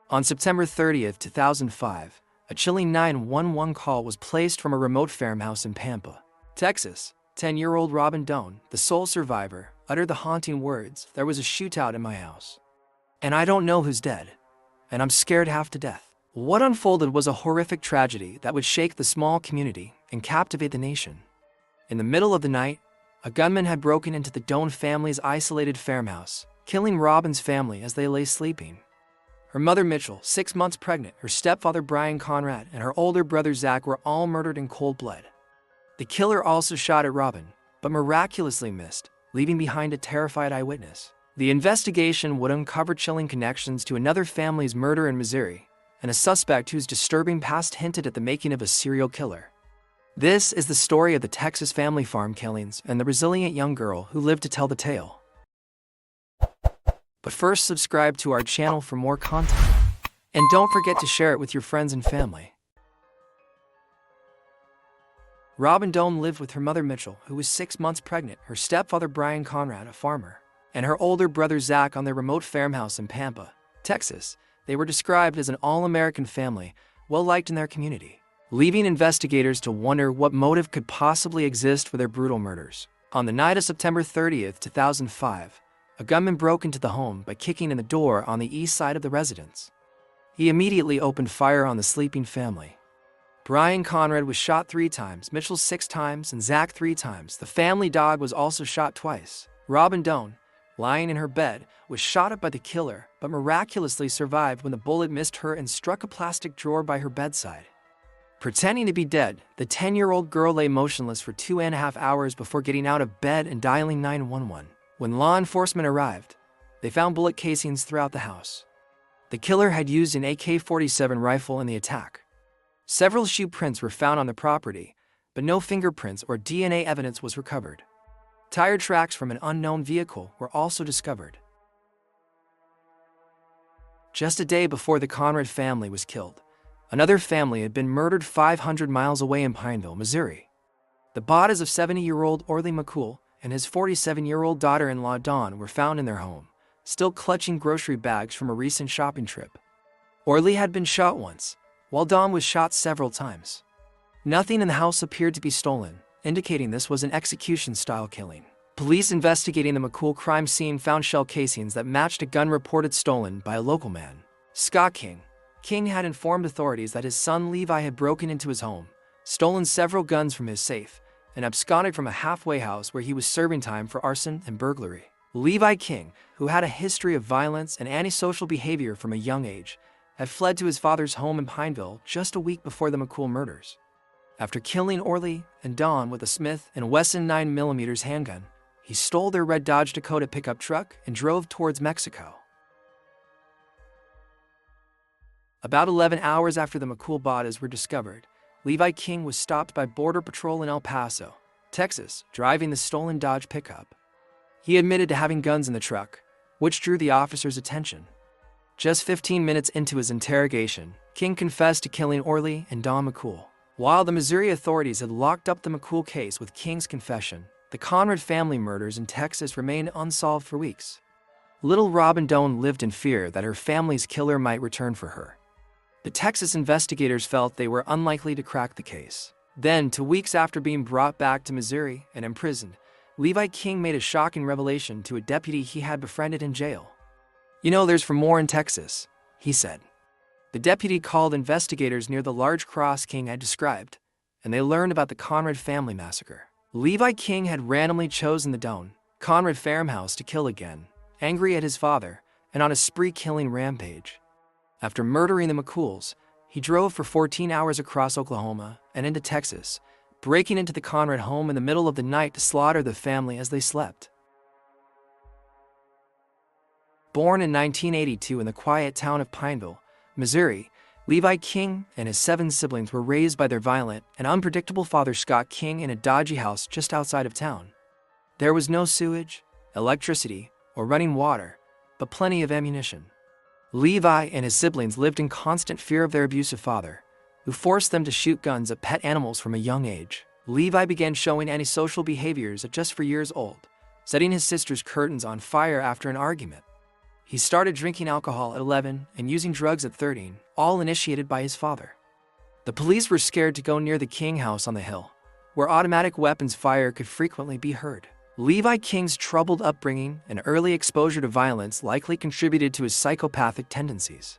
On September 30th, 2005, a chilling 911 call was placed from a remote farmhouse in Pampa, Texas. 10-year-old Robin Doan, the sole survivor, uttered the haunting words, "There was a shootout in my house. And I don't know who's dead. And I'm scared half to death." What unfolded was a horrific tragedy that would shake the small community and captivate the nation. In the middle of the night, a gunman had broken into the Doan family's isolated farmhouse, killing Robin's family as they lay sleeping. Her mother Mitchell, 6 months pregnant, her stepfather Brian Conrad, and her older brother Zach were all murdered in cold blood. The killer also shot at Robin, but miraculously missed, leaving behind a terrified eyewitness. The investigation would uncover chilling connections to another family's murder in Missouri, and a suspect whose disturbing past hinted at the making of a serial killer. This is the story of the Texas family farm killings and the resilient young girl who lived to tell the tale. But first, subscribe to our channel for more content. And don't forget to share it with your friends and family. Robin Doan lived with her mother Mitchell, who was 6 months pregnant, her stepfather Brian Conrad, a farmer, and her older brother Zach on their remote farmhouse in Pampa, Texas. They were described as an all-American family, well-liked in their community, leaving investigators to wonder what motive could possibly exist for their brutal murders. On the night of September 30th, 2005, a gunman broke into the home by kicking in the door on the east side of the residence. He immediately opened fire on the sleeping family. Brian Conrad was shot 3 times, Mitchell 6 times, and Zach 3 times. The family dog was also shot twice. Robin Doan, lying in her bed, was shot at by the killer, but miraculously survived when the bullet missed her and struck a plastic drawer by her bedside. Pretending to be dead, the 10-year-old girl lay motionless for 2.5 hours before getting out of bed and dialing 911. When law enforcement arrived, they found bullet casings throughout the house. The killer had used an AK-47 rifle in the attack. Several shoe prints were found on the property, but no fingerprints or DNA evidence was recovered. Tire tracks from an unknown vehicle were also discovered. Just a day before the Conrad family was killed, another family had been murdered 500 miles away in Pineville, Missouri. The bodies of 70-year-old Orly McCool and his 47-year-old daughter-in-law Dawn were found in their home, still clutching grocery bags from a recent shopping trip. Orly had been shot once, while Dawn was shot several times. Nothing in the house appeared to be stolen, indicating this was an execution-style killing. Police investigating the McCool crime scene found shell casings that matched a gun reported stolen by a local man, Scott King. King had informed authorities that his son Levi had broken into his home, stolen several guns from his safe, and absconded from a halfway house where he was serving time for arson and burglary. Levi King, who had a history of violence and antisocial behavior from a young age, had fled to his father's home in Pineville just a week before the McCool murders. After killing Orly and Dawn with a Smith & Wesson 9mm handgun, he stole their red Dodge Dakota pickup truck and drove towards Mexico. About 11 hours after the McCool bodies were discovered, Levi King was stopped by Border Patrol in El Paso, Texas, driving the stolen Dodge pickup. He admitted to having guns in the truck, which drew the officers' attention. Just 15 minutes into his interrogation, King confessed to killing Orly and Dawn McCool. While the Missouri authorities had locked up the McCool case with King's confession, the Conrad family murders in Texas remained unsolved for weeks. Little Robin Doan lived in fear that her family's killer might return for her. The Texas investigators felt they were unlikely to crack the case. Then, 2 weeks after being brought back to Missouri and imprisoned, Levi King made a shocking revelation to a deputy he had befriended in jail. "You know, there's for more in Texas," he said. The deputy called investigators near the large cross King had described, and they learned about the Conrad family massacre. Levi King had randomly chosen the Doan, Conrad farmhouse to kill again, angry at his father, and on a spree-killing rampage. After murdering the McCools, he drove for 14 hours across Oklahoma and into Texas, breaking into the Conrad home in the middle of the night to slaughter the family as they slept. Born in 1982 in the quiet town of Pineville, Missouri, Levi King and his 7 siblings were raised by their violent and unpredictable father Scott King in a dodgy house just outside of town. There was no sewage, electricity, or running water, but plenty of ammunition. Levi and his siblings lived in constant fear of their abusive father, who forced them to shoot guns at pet animals from a young age. Levi began showing antisocial behaviors at just 4 years old, setting his sister's curtains on fire after an argument. He started drinking alcohol at 11 and using drugs at 13, all initiated by his father. The police were scared to go near the King house on the hill, where automatic weapons fire could frequently be heard. Levi King's troubled upbringing and early exposure to violence likely contributed to his psychopathic tendencies.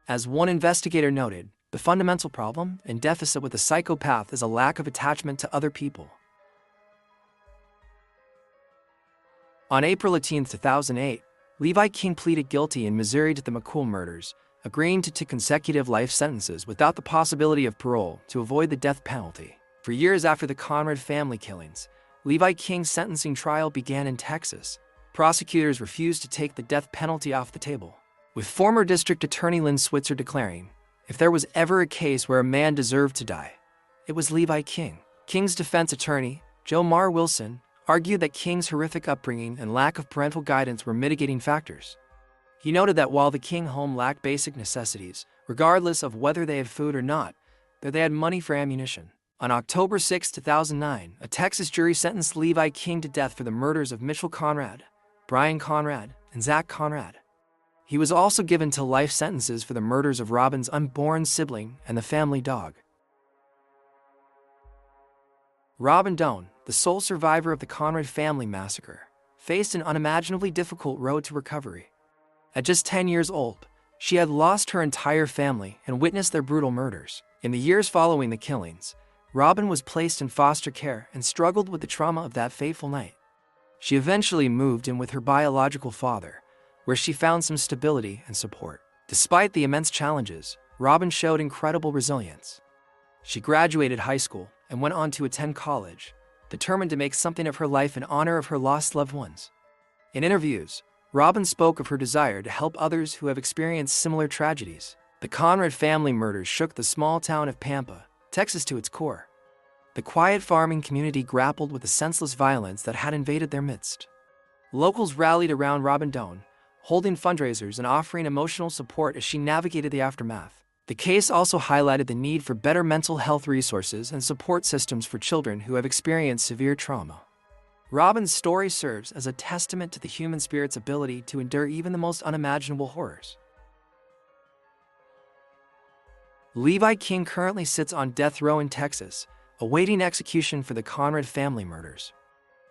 As one investigator noted, the fundamental problem and deficit with a psychopath is a lack of attachment to other people. On April 18, 2008, Levi King pleaded guilty in Missouri to the McCool murders, agreeing to 2 consecutive life sentences without the possibility of parole to avoid the death penalty. For years after the Conrad family killings, Levi King's sentencing trial began in Texas. Prosecutors refused to take the death penalty off the table, with former District Attorney Lynn Switzer declaring, if there was ever a case where a man deserved to die, it was Levi King. King's defense attorney, Joe Mar Wilson, argued that King's horrific upbringing and lack of parental guidance were mitigating factors. He noted that while the King home lacked basic necessities, regardless of whether they had food or not, that they had money for ammunition. On October 6, 2009, a Texas jury sentenced Levi King to death for the murders of Mitchell Conrad, Brian Conrad, and Zach Conrad. He was also given to life sentences for the murders of Robin's unborn sibling and the family dog. Robin Doan, the sole survivor of the Conrad family massacre, faced an unimaginably difficult road to recovery. At just 10 years old, she had lost her entire family and witnessed their brutal murders. In the years following the killings, Robin was placed in foster care and struggled with the trauma of that fateful night. She eventually moved in with her biological father, where she found some stability and support. Despite the immense challenges, Robin showed incredible resilience. She graduated high school and went on to attend college, determined to make something of her life in honor of her lost loved ones. In interviews, Robin spoke of her desire to help others who have experienced similar tragedies. The Conrad family murders shook the small town of Pampa, Texas to its core. The quiet farming community grappled with the senseless violence that had invaded their midst. Locals rallied around Robin Doan, holding fundraisers and offering emotional support as she navigated the aftermath. The case also highlighted the need for better mental health resources and support systems for children who have experienced severe trauma. Robin's story serves as a testament to the human spirit's ability to endure even the most unimaginable horrors. Levi King currently sits on death row in Texas, awaiting execution for the Conrad family murders.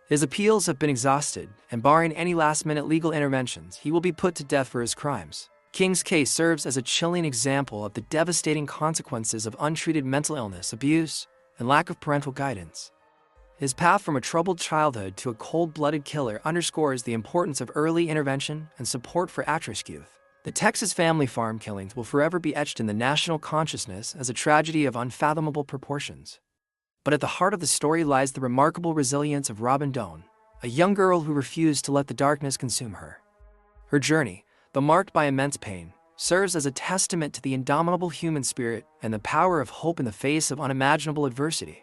His appeals have been exhausted, and barring any last-minute legal interventions, he will be put to death for his crimes. King's case serves as a chilling example of the devastating consequences of untreated mental illness, abuse, and lack of parental guidance. His path from a troubled childhood to a cold-blooded killer underscores the importance of early intervention and support for at-risk youth. The Texas family farm killings will forever be etched in the national consciousness as a tragedy of unfathomable proportions. But at the heart of the story lies the remarkable resilience of Robin Doan, a young girl who refused to let the darkness consume her. Her journey, though marked by immense pain, serves as a testament to the indomitable human spirit and the power of hope in the face of unimaginable adversity.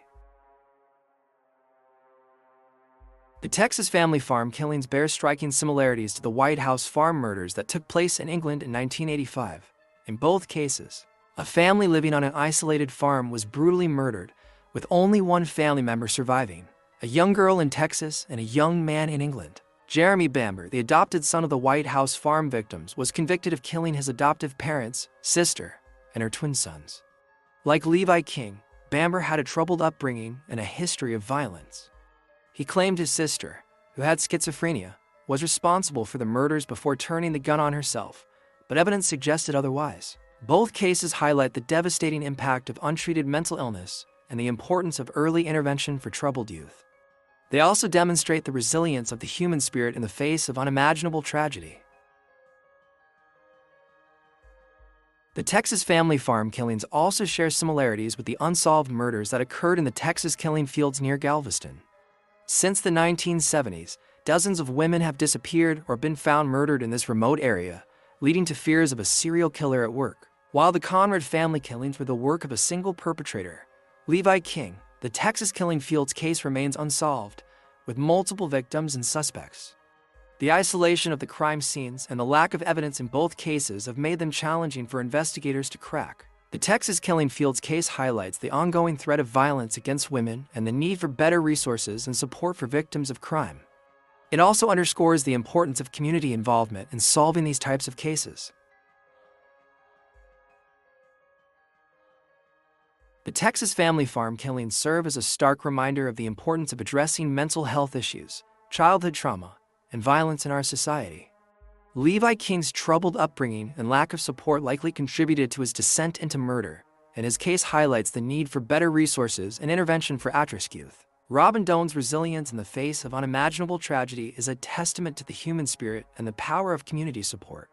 The Texas family farm killings bear striking similarities to the White House farm murders that took place in England in 1985. In both cases, a family living on an isolated farm was brutally murdered, with only one family member surviving, a young girl in Texas and a young man in England. Jeremy Bamber, the adopted son of the White House farm victims, was convicted of killing his adoptive parents, sister, and her twin sons. Like Levi King, Bamber had a troubled upbringing and a history of violence. He claimed his sister, who had schizophrenia, was responsible for the murders before turning the gun on herself, but evidence suggested otherwise. Both cases highlight the devastating impact of untreated mental illness and the importance of early intervention for troubled youth. They also demonstrate the resilience of the human spirit in the face of unimaginable tragedy. The Texas family farm killings also share similarities with the unsolved murders that occurred in the Texas killing fields near Galveston. Since the 1970s, dozens of women have disappeared or been found murdered in this remote area, leading to fears of a serial killer at work. While the Conrad family killings were the work of a single perpetrator, Levi King, the Texas killing fields case remains unsolved, with multiple victims and suspects. The isolation of the crime scenes and the lack of evidence in both cases have made them challenging for investigators to crack. The Texas killing fields case highlights the ongoing threat of violence against women and the need for better resources and support for victims of crime. It also underscores the importance of community involvement in solving these types of cases. The Texas family farm killings serve as a stark reminder of the importance of addressing mental health issues, childhood trauma, and violence in our society. Levi King's troubled upbringing and lack of support likely contributed to his descent into murder, and his case highlights the need for better resources and intervention for at-risk youth. Robin Doan's resilience in the face of unimaginable tragedy is a testament to the human spirit and the power of community support.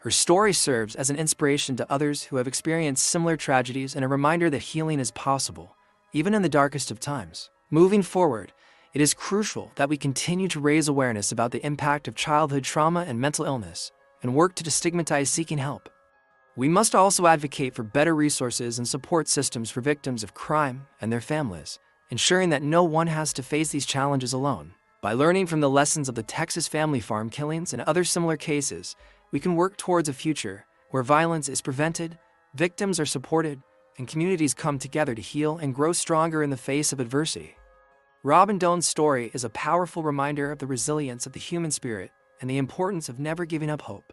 Her story serves as an inspiration to others who have experienced similar tragedies and a reminder that healing is possible, even in the darkest of times. Moving forward, it is crucial that we continue to raise awareness about the impact of childhood trauma and mental illness, and work to destigmatize seeking help. We must also advocate for better resources and support systems for victims of crime and their families, ensuring that no one has to face these challenges alone. By learning from the lessons of the Texas family farm killings and other similar cases, we can work towards a future where violence is prevented, victims are supported, and communities come together to heal and grow stronger in the face of adversity. Robin Doan's story is a powerful reminder of the resilience of the human spirit and the importance of never giving up hope.